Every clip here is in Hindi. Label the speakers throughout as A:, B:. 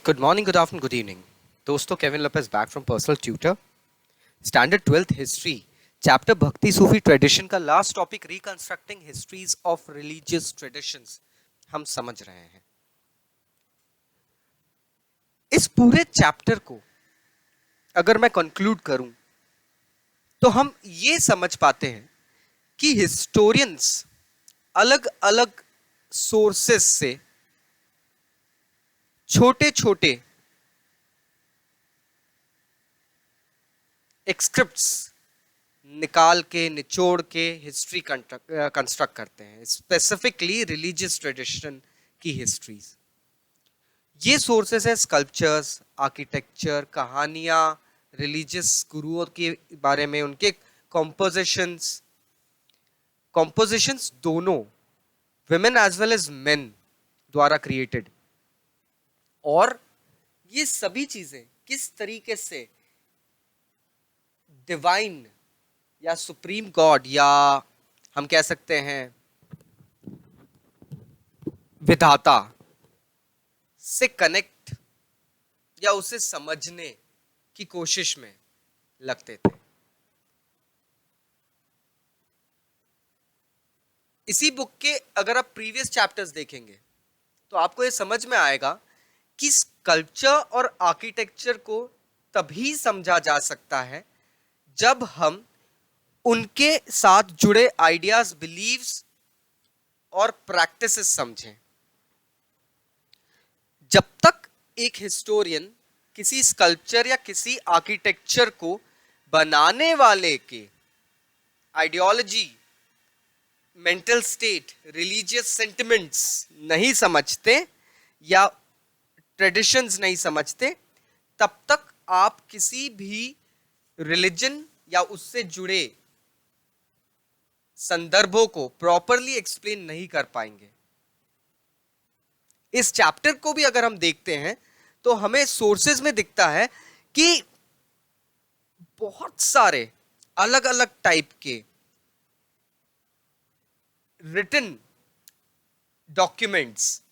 A: Good morning, good afternoon, good evening. दोस्तों, Kevin Lopez back from Personal Tutor. Standard 12th History, Chapter Bhakti Sufi Tradition का last topic Reconstructing Histories of Religious Traditions हम समझ रहे हैं. इस पूरे चैप्टर को अगर मैं कंक्लूड करूं तो हम ये समझ पाते हैं कि हिस्टोरियंस अलग अलग सोर्सेस से छोटे छोटे एक्सक्रिप्ट्स निकाल के निचोड़ के हिस्ट्री कंस्ट्रक्ट करते हैं, स्पेसिफिकली रिलीजियस ट्रेडिशन की हिस्ट्रीज. ये सोर्सेस है स्कल्पचर्स, आर्किटेक्चर, कहानियां, रिलीजियस गुरुओं के बारे में, उनके कॉम्पोजिशंस दोनों women as well as men द्वारा क्रिएटेड. और ये सभी चीजें किस तरीके से डिवाइन या सुप्रीम गॉड या हम कह सकते हैं विधाता से कनेक्ट या उसे समझने की कोशिश में लगते थे. इसी बुक के अगर आप प्रीवियस चैप्टर्स देखेंगे तो आपको यह समझ में आएगा कि स्कल्पचर और आर्किटेक्चर को तभी समझा जा सकता है जब हम उनके साथ जुड़े आइडियाज, बिलीव्स और प्रैक्टिसेस समझें. जब तक एक हिस्टोरियन किसी स्कल्पचर या किसी आर्किटेक्चर को बनाने वाले के ideology, mental state, religious sentiments नहीं समझते या ट्रेडिशंस नहीं समझते, तब तक आप किसी भी रिलीजन या उससे जुड़े संदर्भों को प्रॉपरली एक्सप्लेन नहीं कर पाएंगे. इस चैप्टर को भी अगर हम देखते हैं तो हमें सोर्सेज में दिखता है कि बहुत सारे अलग अलग टाइप के रिटन डॉक्यूमेंट्स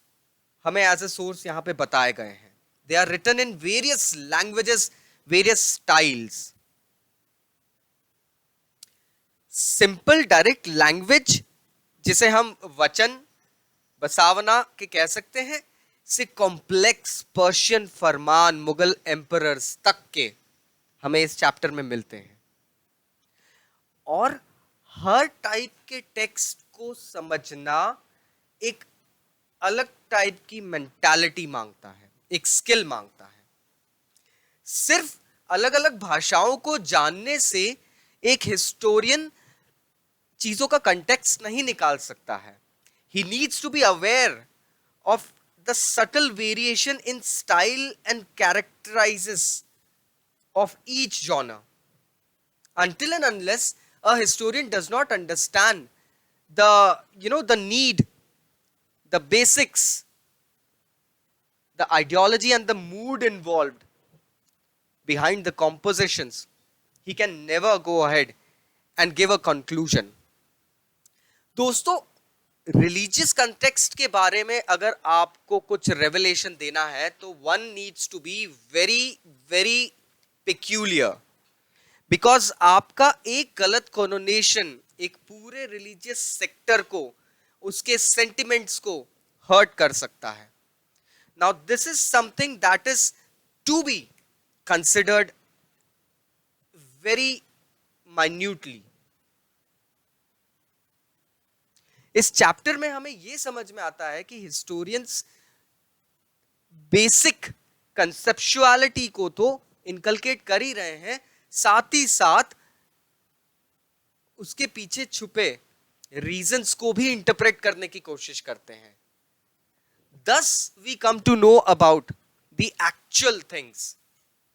A: हमें एज ए सोर्स यहां पे बताए गए हैं. They are written in various languages, various styles. Simple direct language जिसे हम वचन, बसावना के कह सकते हैं, से कॉम्प्लेक्स पर्शियन फरमान, मुगल एम्परर्स तक के हमें इस चैप्टर में मिलते हैं. और हर टाइप के टेक्स्ट को समझना एक अलग टाइप की मेंटालिटी मांगता है, एक स्किल मांगता है. सिर्फ अलग अलग भाषाओं को जानने से एक हिस्टोरियन चीजों का कंटेक्स्ट नहीं निकाल सकता है. He needs to be aware of the subtle variation in style and characterizes of each genre. Until and unless a historian does not understand the need, the basics, the ideology and the mood involved behind the compositions, he can never go ahead and give a conclusion. दोस्तों, रिलीजियस कंटेक्स्ट के बारे में अगर आपको कुछ रेवलेशन देना है तो one needs to be very very peculiar, because आपका एक गलत कॉनोनेशन एक पूरे रिलीजियस सेक्टर को, उसके सेंटिमेंट्स को हर्ट कर सकता है. Now this is something that is to be considered very minutely. इस चैप्टर में हमें यह समझ में आता है कि हिस्टोरियंस बेसिक कंसेप्चुअलिटी को तो इनकलकेट कर ही रहे हैं, साथ ही साथ उसके पीछे छुपे रीजंस को भी इंटरप्रेट करने की कोशिश करते हैं. Thus we come to know about the actual things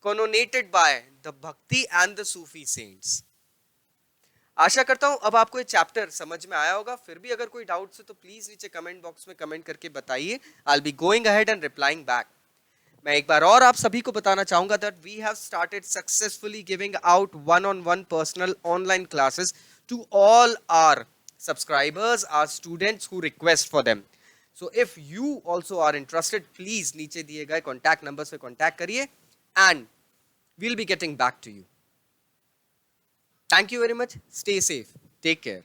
A: connotated by the Bhakti and the Sufi saints. आशा करता हूं अब आपको ये चैप्टर समझ में आया होगा. फिर भी अगर कोई डाउट्स है तो प्लीज नीचे कमेंट बॉक्स में कमेंट करके बताइए. I will be going ahead and replying back. मैं एक बार और आप सभी को बताना चाहूंगा that we have started successfully giving out one-on-one personal online classes to all our subscribers, our students who request for them. So if you also are interested, please नीचे दिए गए कॉन्टैक्ट नंबर पे कॉन्टैक्ट करिए and we'll be getting back to you. Thank you very much. Stay safe. Take care.